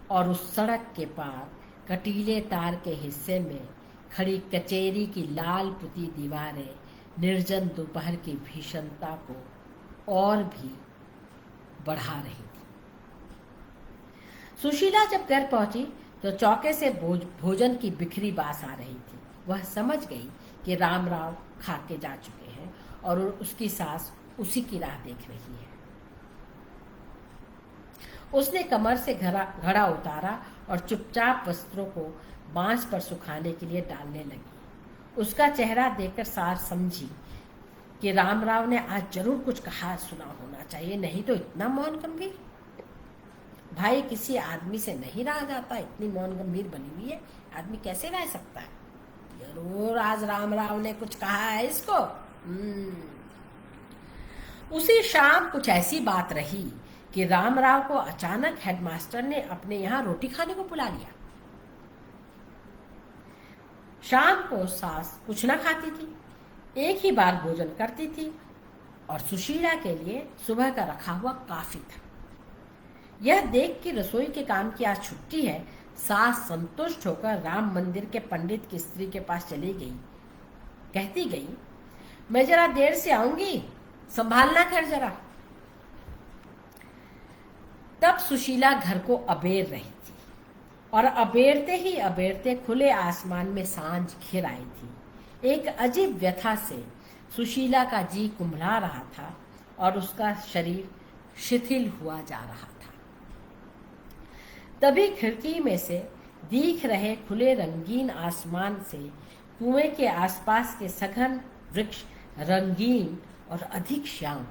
और उस सड़क के पार कटीले तार के हिस्से में खड़ी कचेरी की लाल पुती दीवारें निर्जन दोपहर की भीषणता को और भी बढ़ा रही थी। सुशीला जब घर पहुंची तो चौके से भोजन की बिखरी बास आ रही थी। वह समझ गई कि रामराव खा के जा चुके हैं और उसकी सास उसी की राह देख रही है। उसने कमर से घड़ा उतारा और चुपचाप वस्त्रों को बांस पर सुखाने के लिए डालने लगी। उसका चेहरा देखकर सास समझी कि रामराव ने आज जरूर कुछ कहा सुना होना चाहिए, नहीं तो इतना मौन गंभीर। भाई किसी आदमी से नहीं रहा जाता, इतनी मौन गंभीर बनी हुई है, आदमी कैसे रह सकता है? जरूर आज रामराव ने कुछ कहा है इसको। उसी शाम कुछ ऐसी बात रही कि रामराव को अचानक हेडमास्टर ने अपने यहाँ रोटी खाने को बुला लिया। शाम को सास कुछ न खाती थी, एक ही बार भोजन करती थी और सुशीला के लिए सुबह का रखा हुआ काफी था। यह देख कि रसोई के काम की आज छुट्टी है, सास संतुष्ट होकर राम मंदिर के पंडित की स्त्री के पास चली गई। कहती गई, मैं जरा देर से आऊंगी, संभालना घर जरा। तब सुशीला घर को अबेर रही थी और अबेरते ही अबेरते खुले आसमान में सांझ घिर आई थी। एक अजीब व्यथा से सुशीला का जी कुम्हला रहा था और उसका शरीर शिथिल हुआ जा रहा था। तभी खिड़की में से दिख रहे खुले रंगीन आसमान से कुएं के आसपास के सघन वृक्ष रंगीन और अधिक श्याम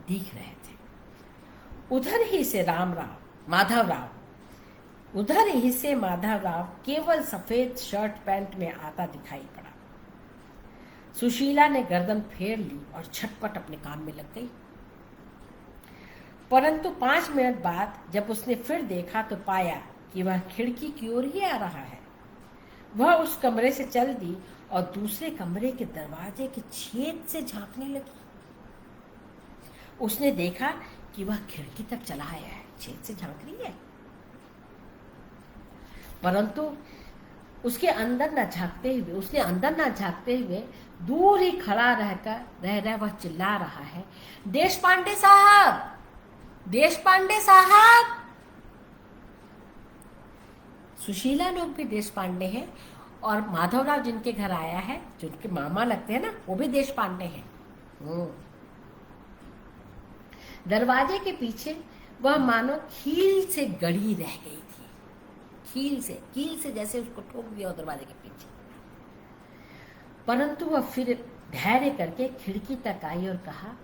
दिख रहे थे। उधर ही से माधव राव केवल सफेद शर्ट पैंट में आता दिखाई पड़ा। सुशीला ने गर्दन फेर ली और झटपट अपने काम में लग गई। परंतु 5 मिनट बाद जब उसने फिर देखा तो पाया कि वह खिड़की की ओर ही आ रहा है। वह उस कमरे से चल दी और दूसरे कमरे के दरवाजे के छेद से झांकने लगी। उसने देखा कि वह खिड़की तक चला आया है, छेद से झांक रही है, परंतु उसने अंदर न झांकते हुए दूर ही खड़ा रह वह चिल्ला रहा है, देशपांडे साहब। सुशीला लोग भी देशपांडे हैं और माधवराव जिनके घर आया है, जो उनके मामा लगते हैं ना, वो भी देशपांडे हैं। दरवाजे के पीछे वह मानो कील से गड़ी रह गई थी। कील से जैसे उसको ठोक दिया दरवाजे के पीछे। परंतु वह फिर धैर्य करके खिड़की तक आई और कहा,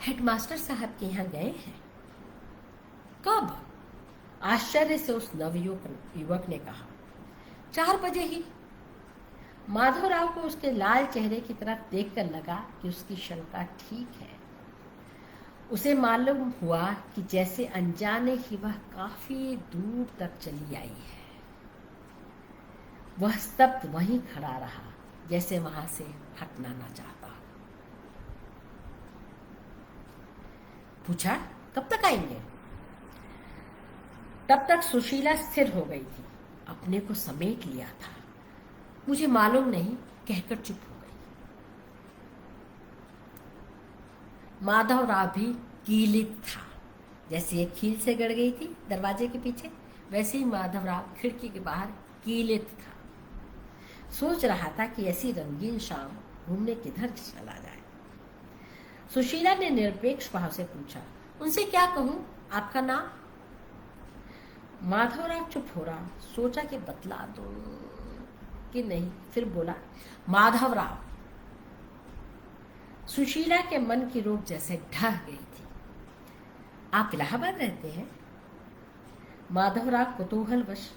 हेडमास्टर साहब के यहाँ गए हैं। कब? आश्चर्य से उस युवक ने कहा, 4 बजे ही। माधवराव को उसके लाल चेहरे की तरफ देखकर लगा कि उसकी शंका ठीक है। उसे मालूम हुआ कि जैसे अनजाने ही वह काफी दूर तक चली आई है। वह स्तब्ध वहीं खड़ा रहा, जैसे वहां से हटना ना चाहता। पूछा, कब तक आएंगे? तब तक सुशीला स्थिर हो गई थी, अपने को समेट लिया था। मुझे मालूम नहीं कहकर चुप हो गई। माधवराव भी कीलित था। जैसे एक कील से गड़ गई थी दरवाजे के पीछे, वैसे ही माधवराव खिड़की के बाहर कीलित था। सोच रहा था कि ऐसी रंगीन शाम घूमने किधर चला जाए। सुशीला ने निरपेक्ष भाव से पूछा, उनसे क्या कहूं, आपका नाम? माधवराव चुप हो रहा, सोचा कि बतला दो कि नहीं, फिर बोला, माधवराव। सुशीला के मन की रोक जैसे ढह गई थी। आप इलाहाबाद रहते हैं? माधवराव कुतूहलवश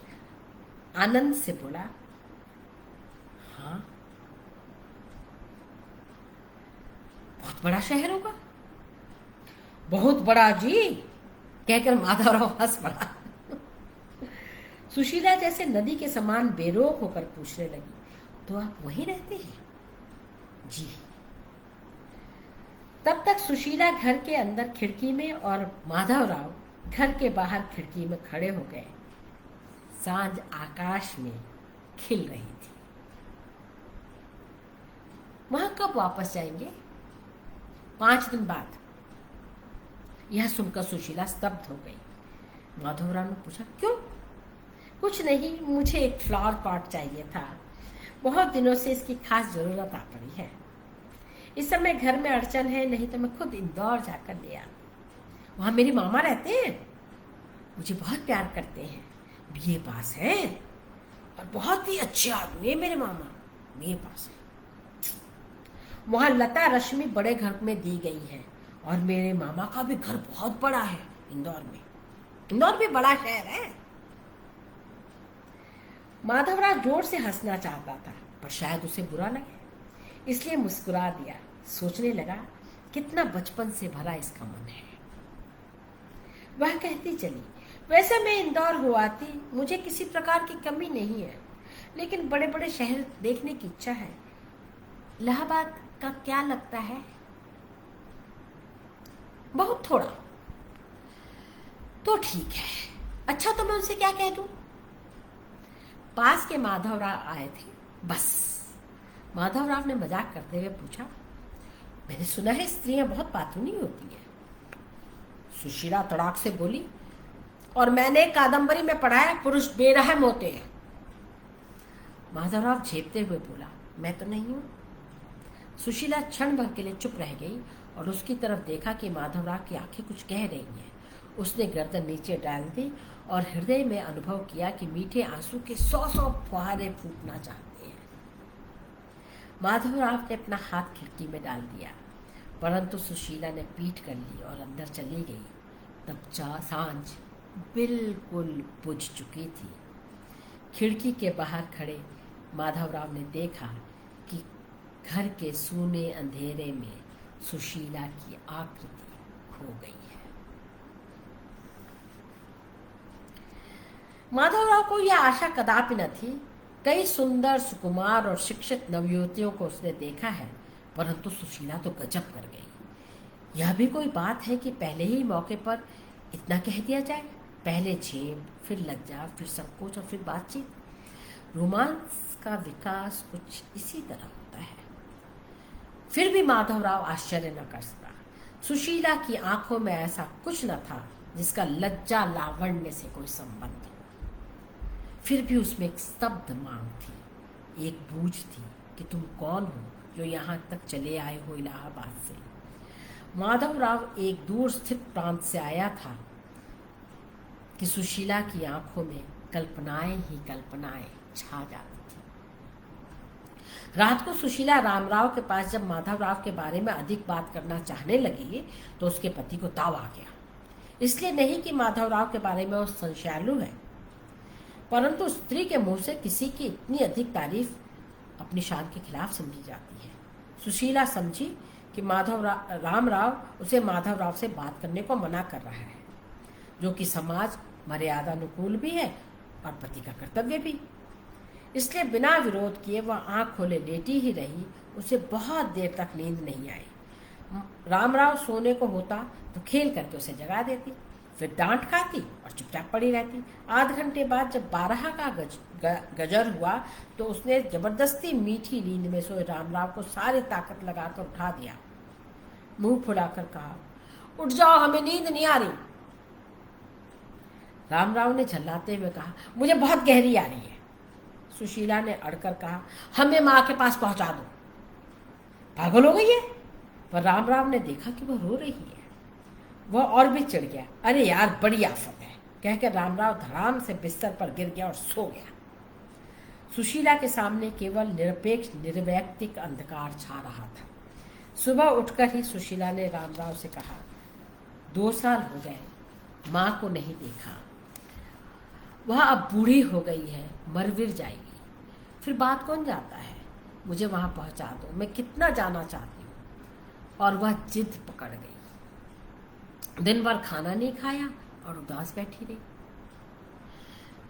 आनंद से बोला, हाँ। बहुत बड़ा शहर होगा? बहुत बड़ा जी, कहकर माधवराव हंस पड़ा। सुशीला जैसे नदी के समान बेरोक होकर पूछने लगी, तो आप वहीं रहते हैं? जी। तब तक सुशीला घर के अंदर खिड़की में और माधवराव घर के बाहर खिड़की में खड़े हो गए। सांझ आकाश में खिल रही थी। वहां कब वापस जाएंगे? 5 दिन बाद। यह सुनकर सुशीला स्तब्ध हो गई। माधवराव ने पूछा, क्यों? कुछ नहीं, मुझे एक फ्लावर पॉट चाहिए था। बहुत दिनों से इसकी खास जरूरत आ पड़ी है। इस समय घर में अड़चन है, नहीं तो मैं खुद इंदौर जाकर ले आती। वहां मेरे मामा रहते हैं, मुझे बहुत प्यार करते हैं, बीए पास है और बहुत ही अच्छे आदमी है मेरे मामा, बीए पास है। वहां लता रश्मि बड़े घर में दी गई है और मेरे मामा का भी घर बहुत बड़ा है इंदौर में। इंदौर भी बड़ा शहर है। माधवराव जोर से हंसना चाहता था, पर शायद उसे बुरा लगे, इसलिए मुस्कुरा दिया। सोचने लगा, कितना बचपन से भरा इसका मन है। वह कहती चली, वैसे मैं इंदौर हो आती, मुझे किसी प्रकार की कमी नहीं है, लेकिन बड़े बड़े शहर देखने की इच्छा है। इलाहाबाद का क्या लगता है? बहुत थोड़ा। तो ठीक है। अच्छा, तो मैं उनसे क्या कह दूं? पास के माधवराव आए थे, बस। माधवराव ने मजाक करते हुए पूछा, मैंने सुना है स्त्रियां बहुत पातुनी होती है। सुशीला तड़ाक से बोली, और मैंने कादम्बरी में पढ़ा है पुरुष बेरहम होते हैं। माधवराव झेपते हुए बोला, मैं तो नहीं हूं। सुशीला क्षण भर के लिए चुप रह गई और उसकी तरफ देखा कि माधवराव की आंखें कुछ कह रही हैं। उसने गर्दन नीचे डाल दी और हृदय में अनुभव किया कि मीठे आंसू के 100 फुहारे फूटना चाहते हैं। माधवराव ने अपना हाथ खिड़की में डाल दिया, परंतु सुशीला ने पीठ कर ली और अंदर चली गई। तब सांझ बिल्कुल बुझ चुकी थी। खिड़की के बाहर खड़े माधवराव ने देखा कि घर के सूने अंधेरे में सुशीला की आकृति खो गई है। माधवराव को यह आशा कदापि न थी। कई सुंदर, सुकुमार और शिक्षित नवयुवतियों को उसने देखा है, परंतु सुशीला तो गजब कर गई। यह भी कोई बात है कि पहले ही मौके पर इतना कह दिया जाए? पहले झेप, फिर लज्जा, फिर संकोच और फिर बातचीत। रोमांस का विकास कुछ इसी तरह होता है। फिर भी माधवराव आश्चर्य न कर सका। सुशीला की आंखों में ऐसा कुछ न था जिसका लज्जा लावण्य से कोई संबंध हो। फिर भी उसमें एक स्तब्ध मांग थी, एक बूझ थी कि तुम कौन हो जो यहाँ तक चले आए हो इलाहाबाद से। माधवराव एक दूर स्थित प्रांत से आया था कि सुशीला की आंखों में कल्पनाएं ही कल्पनाएं छा जाती थी। रात को सुशीला रामराव के पास जब माधवराव के बारे में अधिक बात करना चाहने लगी तो उसके पति को ताव आ गया। इसलिए नहीं कि माधवराव के बारे में वो संशयालु है, परंतु स्त्री के मुंह से किसी की इतनी अधिक तारीफ अपनी शान के खिलाफ समझी जाती है। सुशीला समझी कि रामराव उसे माधवराव से बात करने को मना कर रहा है, जो कि समाज मर्यादा अनुकूल भी है और पति का कर्तव्य भी। इसलिए बिना विरोध किए वह आंख खोले लेटी ही रही। उसे बहुत देर तक नींद नहीं आई। रामराव सोने को होता तो खेल करके उसे जगा देती, फिर डांट खाती और चुपचाप पड़ी रहती। आध घंटे बाद जब 12 का गजर हुआ तो उसने जबरदस्ती मीठी नींद में सोए रामराव को सारी ताकत लगाकर उठा दिया। मुंह फुलाकर कहा, उठ जाओ, हमें नींद नहीं आ रही। रामराव ने झल्लाते हुए कहा, मुझे बहुत गहरी आ रही है। सुशीला ने अड़कर कहा, हमें माँ के पास पहुंचा दो। पागल हो गई है? पर रामराव ने देखा कि वह रो रही है। वह और भी चिढ़ गया। अरे यार, बड़ी आफत है, कहकर रामराव धड़ाम से बिस्तर पर गिर गया और सो गया। सुशीला के सामने केवल निरपेक्ष निर्वैयक्तिक अंधकार छा रहा था। सुबह उठकर ही सुशीला ने रामराव से कहा, 2 साल हो गए, माँ को नहीं देखा। वह अब बूढ़ी हो गई है, मरविर जाएगी। फिर बात कौन जाता है? मुझे वहां पहुंचा दो, मैं कितना जाना चाहती हूँ। और वह जिद पकड़ गई। दिन भर खाना नहीं खाया और उदास बैठी रही।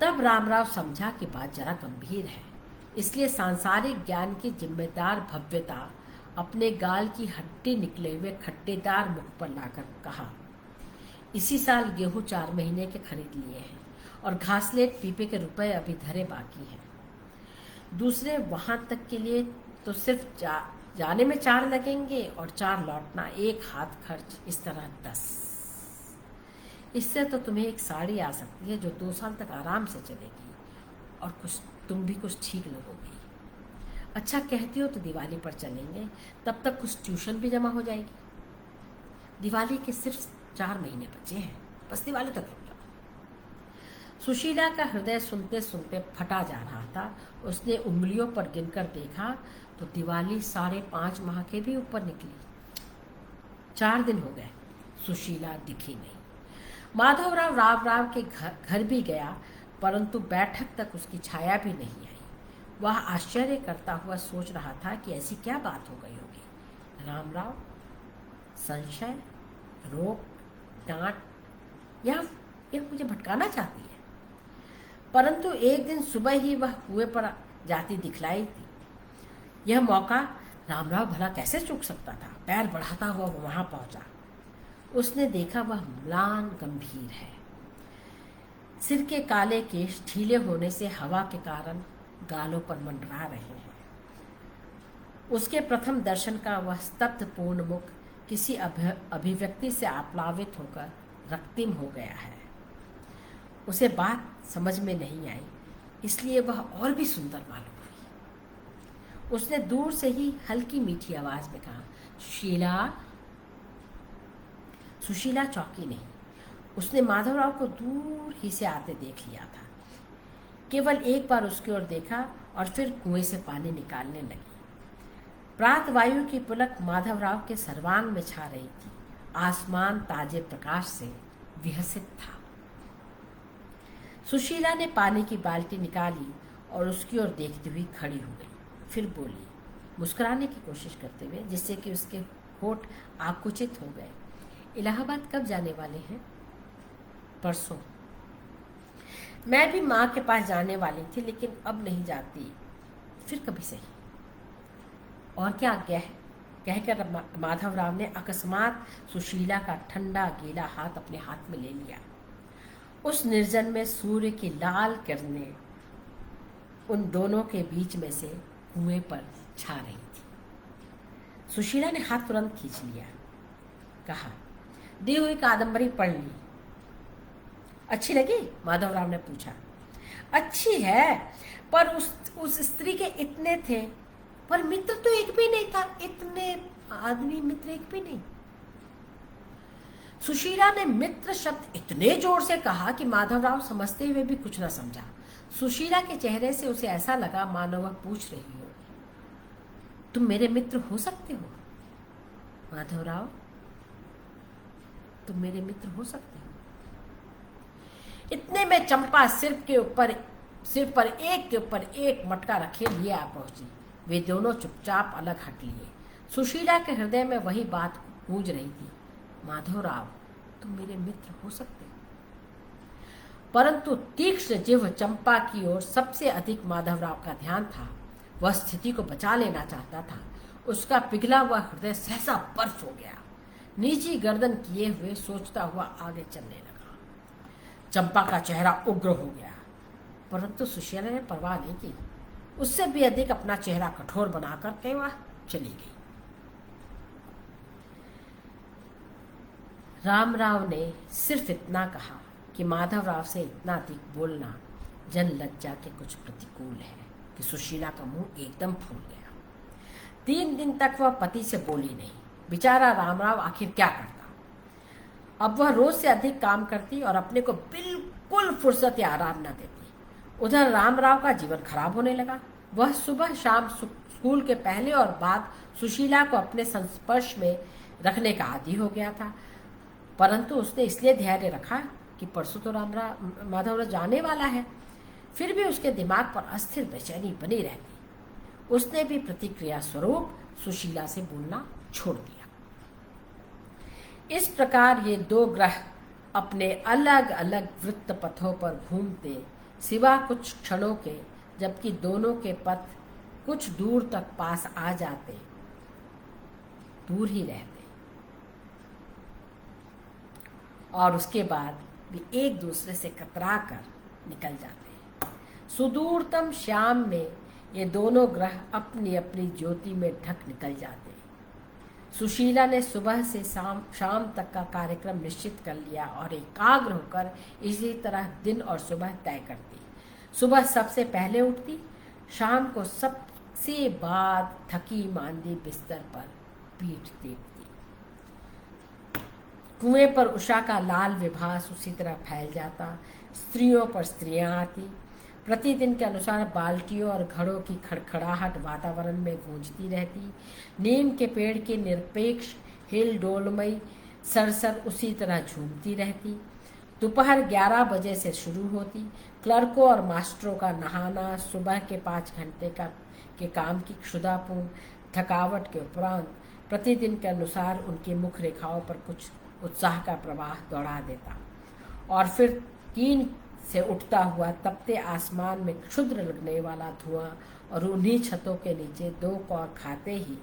तब रामराव समझा कि बात जरा गंभीर है, इसलिए सांसारिक ज्ञान की जिम्मेदार भव्यता अपने गाल की हड्डी निकले हुए खट्टेदार मुख पर लाकर कहा, इसी साल गेहूं 4 महीने के खरीद लिए हैं और घासलेट पीपे के रुपए अभी धरे बाकी हैं। दूसरे वहां तक के लिए तो सिर्फ जाने में 4 लगेंगे और 4 लौटना, 1 हाथ खर्च, इस तरह 10। इससे तो तुम्हें एक साड़ी आ सकती है जो 2 साल तक आराम से चलेगी और कुछ तुम भी कुछ ठीक लगोगी। अच्छा कहती हो तो दिवाली पर चलेंगे, तब तक कुछ ट्यूशन भी जमा हो जाएगी। दिवाली के सिर्फ 4 महीने बचे हैं, बस दिवाली तक रुक जाओ। सुशीला का हृदय सुनते सुनते फटा जा रहा था। उसने उंगलियों पर गिनकर देखा तो दिवाली 5.5 माह के भी ऊपर निकली। 4 दिन हो गए, सुशीला दिखी नहीं। माधवराव रामराव के घर भी गया, परंतु बैठक तक उसकी छाया भी नहीं आई। वह आश्चर्य करता हुआ सोच रहा था कि ऐसी क्या बात हो गई होगी। रामराव संशय, रोक, डांट या मुझे भटकाना चाहती है। परंतु एक दिन सुबह ही वह कुएं पर जाती दिखलाई थी। यह मौका रामराव भला कैसे चूक सकता था। पैर बढ़ाता हुआ वो वहां पहुंचा। उसने देखा वह म्लान गंभीर है। सिर के काले केश ढीले होने से हवा के कारण गालों पर मंडरा रहे हैं। उसके प्रथम दर्शन का वह स्तब्ध पूर्ण मुख किसी अभिव्यक्ति से आप्लावित होकर रक्तिम हो गया है। उसे बात समझ में नहीं आई, इसलिए वह और भी सुंदर मालूम हुई। उसने दूर से ही हल्की मीठी आवाज में कहा, सुशीला। सुशीला चौंकी नहीं। उसने माधवराव को दूर ही से आते देख लिया था। केवल एक बार उसकी ओर देखा और फिर कुएं से पानी निकालने लगी। प्रात वायु की पुलक माधवराव के सर्वांग में छा रही थी। आसमान ताजे प्रकाश से विहसित था। सुशीला ने पानी की बाल्टी निकाली और उसकी ओर देखती हुई खड़ी हो गई। फिर बोली, मुस्कुराने की कोशिश करते हुए, जिससे कि उसके होठ आकुचित हो गए। इलाहाबाद कब जाने वाले हैं? परसों। मैं भी माँ के पास जाने वाली थी, लेकिन अब नहीं जाती, फिर कभी सही। और क्या आज्ञा है? कहकर माधवराव ने अकस्मात सुशीला का ठंडा गीला हाथ अपने हाथ में ले लिया। उस निर्जन में सूर्य की लाल किरणें उन दोनों के बीच में से कुएं पर छा रही थी। सुशीला ने हाथ तुरंत खींच लिया। कहा, दी हुई कादम्बरी पढ़ ली? अच्छी लगी? माधवराव ने पूछा। अच्छी है, पर उस स्त्री के इतने थे, पर मित्र तो एक भी नहीं था। इतने आदमी, मित्र एक भी नहीं। सुशीला ने मित्र शब्द इतने जोर से कहा कि माधवराव समझते हुए भी कुछ न समझा। सुशीला के चेहरे से उसे ऐसा लगा मानो वह पूछ रही हो, तुम मेरे मित्र हो सकते हो? माधवराव, तुम मेरे मित्र हो सकते हो? इतने में चंपा सिर पर एक के ऊपर एक मटका रखे लिए आ पहुंची। वे दोनों चुपचाप अलग हट लिए। सुशीला के हृदय में वही बात गूंज रही थी, माधवराव, तुम मेरे मित्र हो सकते हो? परंतु तीक्ष्ण जिह्व चंपा की ओर सबसे अधिक माधवराव का ध्यान था। वह स्थिति को बचा लेना चाहता था। उसका पिघला हुआ हृदय सहसा बर्फ हो गया। नीची गर्दन किए हुए सोचता हुआ आगे चलने लगा। चंपा का चेहरा उग्र हो गया, परंतु सुशीला ने परवाह नहीं की। उससे भी अधिक अपना चेहरा कठोर बनाकर कहीं वह चली गई। रामराव ने सिर्फ इतना कहा कि माधवराव से इतना अधिक बोलना जन लज्जा के कुछ प्रतिकूल है कि सुशीला का मुंह एकदम फूल गया। 3 दिन तक वह पति से बोली नहीं। बेचारा रामराव आखिर क्या करता। अब वह रोज से अधिक काम करती और अपने को बिल्कुल फुर्सत या आराम न देती। उधर रामराव का जीवन खराब होने लगा। वह सुबह शाम स्कूल के पहले और बाद सुशीला को अपने संस्पर्श में रखने का आदी हो गया था। परंतु उसने इसलिए धैर्य रखा कि परसों तो माधवराव जाने वाला है। फिर भी उसके दिमाग पर अस्थिर बेचैनी बनी रहती। उसने भी प्रतिक्रिया स्वरूप सुशीला से बोलना छोड़ दिया। इस प्रकार ये 2 ग्रह अपने अलग अलग वृत्त पथों पर घूमते, सिवा कुछ क्षणों के, जबकि दोनों के पथ कुछ दूर तक पास आ जाते, दूर ही रहते और उसके बाद भी एक दूसरे से कतरा कर निकल जाते। सुदूरतम श्याम में ये दोनों ग्रह अपनी अपनी ज्योति में ढक निकल जाते। सुशीला ने सुबह से शाम तक का कार्यक्रम निश्चित कर लिया और एकाग्र होकर इसी तरह दिन और सुबह तय करती। सुबह सबसे पहले उठती, शाम को सबसे बाद थकी मांदी बिस्तर पर पीठ टेकती। कुएं पर उषा का लाल विभास उसी तरह फैल जाता। स्त्रियों पर स्त्रियां आती। प्रतिदिन के अनुसार बाल्टियों और घड़ों की खड़खड़ाहट वातावरण में गूंजती रहती। नीम के पेड़ की निरपेक्ष हिलडोलमयी सरसर उसी तरह झूमती रहती। दोपहर 11 बजे से शुरू होती। क्लर्कों और मास्टरों का नहाना, सुबह के 5 घंटे के काम की क्षुधापूर्ण थकावट के उपरांत प्रतिदिन के अनुसार उनकी मुख रेखाओं पर कुछ उत्साह का प्रवाह दौड़ा देता और फिर 3 से उठता हुआ तपते आसमान में क्षुद्र लगने वाला धुआं और उन्हीं छतों के नीचे 2 कौर खाते ही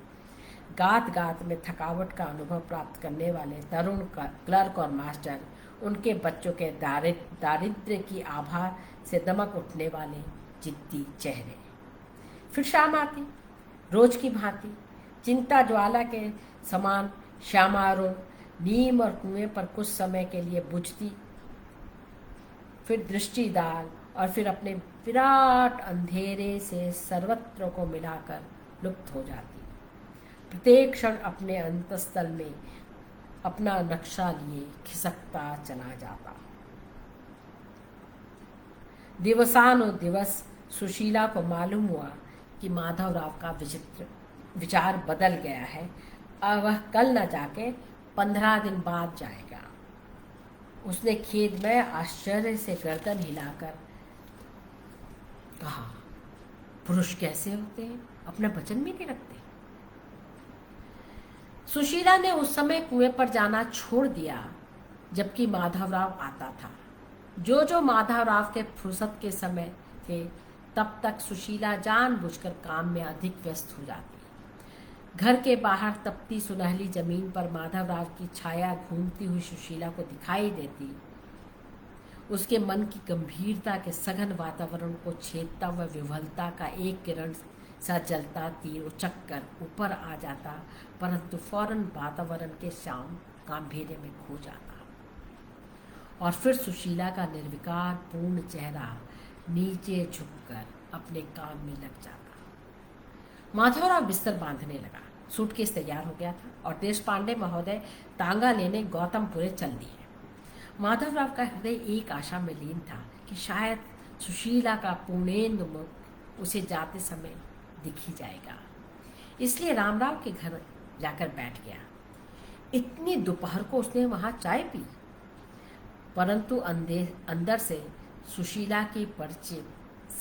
गात गात में थकावट का अनुभव प्राप्त करने वाले तरुण क्लर्क और मास्टर, उनके बच्चों के दारिद्र्य की आभा से दमक उठने वाले जिद्दी चेहरे। फिर शाम आती। रोज की भांति चिंता ज्वाला के समान श्यामारुण नीम और कुएं पर कुछ समय के लिए बुझती, फिर दृष्टि डाल और फिर अपने विराट अंधेरे से सर्वत्र को मिलाकर लुप्त हो जाती। प्रत्येक क्षण अपने अंतस्थल में अपना नक्शा लिए खिसकता चला जाता। दिवसानुदिवस सुशीला को मालूम हुआ कि माधवराव का विचार बदल गया है। अब वह कल न जाके 15 दिन बाद जाएगा। उसने खेद में आश्चर्य से गर्दन हिलाकर कहा, पुरुष कैसे होते हैं, अपना वचन भी नहीं रखते। सुशीला ने उस समय कुएं पर जाना छोड़ दिया जबकि माधवराव आता था। जो माधवराव के फुर्सत के समय थे तब तक सुशीला जानबूझकर काम में अधिक व्यस्त हो जाती। घर के बाहर तपती सुनहली जमीन पर माधवराव की छाया घूमती हुई सुशीला को दिखाई देती। उसके मन की गंभीरता के सघन वातावरण को छेदता हुआ विह्वलता का एक किरण सा जलता तीर उचक कर ऊपर आ जाता, परंतु फौरन वातावरण के शाम गांधीर्य में खो जाता और फिर सुशीला का निर्विकार पूर्ण चेहरा नीचे झुककर अपने काम में लग जाता। माधवराव बिस्तर बांधने लगा। सूटकेस तैयार हो गया था और देशपांडे महोदय तांगा लेने गौतमपुरे चल दिए। माधवराव का हृदय एक आशा में लीन था कि शायद सुशीला का पूर्णेंदु मुख उसे जाते समय दिख ही जाएगा। इसलिए रामराव के घर जाकर बैठ गया। इतनी दोपहर को उसने वहां चाय पी, परंतु अंदर से सुशीला की परिचित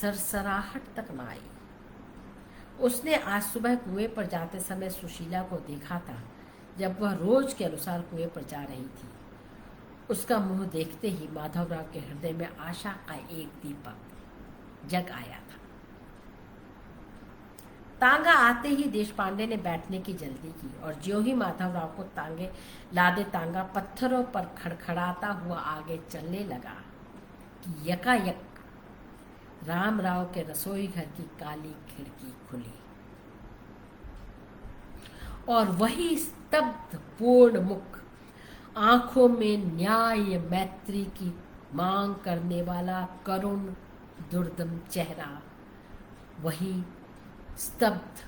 सरसराहट तक न आई। उसने आज सुबह कुएं पर जाते समय सुशीला को देखा था, जब वह रोज के अनुसार कुएं पर जा रही थी। उसका मुंह देखते ही माधवराव के हृदय में आशा का एक दीपक जग आया था। तांगा आते ही देशपांडे ने बैठने की जल्दी की और ज्यों ही माधवराव को तांगे लादे तांगा पत्थरों पर खड़खड़ाता हुआ आगे चलने लगा कि यकायक रामराव के रसोई घर की काली खिड़की खुली और वही स्तब्ध पूर्ण मुख, आंखों में न्याय मैत्री की मांग करने वाला करुण दुर्दम चेहरा, वही स्तब्ध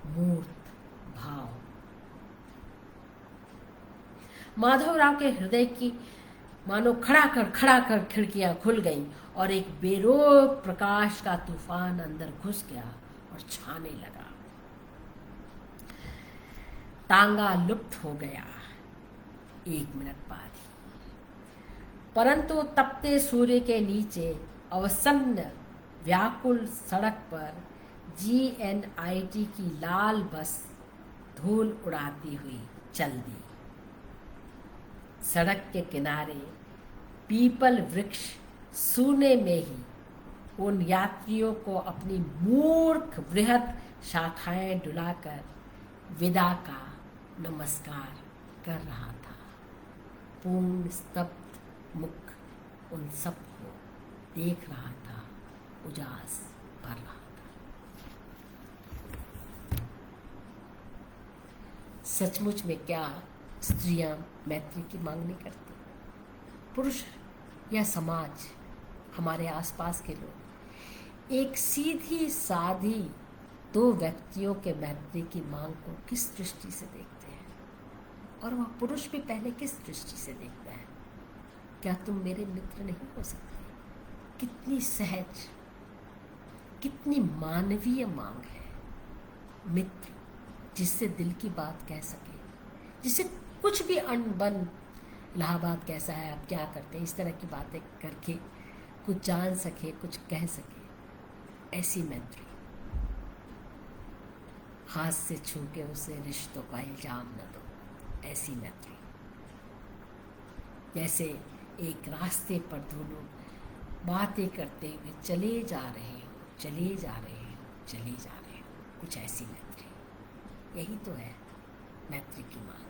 मूर्त भाव। माधवराव के हृदय की मानो खड़ा कर खिड़कियां खुल गईं और एक बेरोक प्रकाश का तूफान अंदर घुस गया और छाने लगा। तांगा लुप्त हो गया 1 मिनट बाद ही, परंतु तपते सूर्य के नीचे अवसन्न व्याकुल सड़क पर GNIT की लाल बस धूल उड़ाती हुई चल दी। सड़क के किनारे पीपल वृक्ष सूने में ही उन यात्रियों को अपनी मूर्ख बृहद शाखाएं डुलाकर विदा का नमस्कार कर रहा था। पूर्ण स्तब्ध मुख उन सबको देख रहा था, उजास भर रहा था। सचमुच में क्या स्त्रियां मैत्री की मांग नहीं करती? पुरुष या समाज, हमारे आसपास के लोग एक सीधी साधी 2 व्यक्तियों के मैत्री की मांग को किस दृष्टि से देखते हैं, और वह पुरुष भी पहले किस दृष्टि से देखता है? क्या तुम मेरे मित्र नहीं हो सकते? कितनी सहज, कितनी मानवीय मांग है। मित्र जिससे दिल की बात कह सके, जिससे कुछ भी अनबन, इलाहाबाद कैसा है, आप क्या करते हैं, इस तरह की बातें करके कुछ जान सके, कुछ कह सके। ऐसी मैत्री, हाथ से छू के उसे रिश्तों का इल्जाम न दो। ऐसी मैत्री, जैसे एक रास्ते पर दोनों बातें करते हुए चले जा रहे हो, चले जा रहे हो, चले जा रहे हो, कुछ ऐसी मैत्री। यही तो है मैत्री की मांग।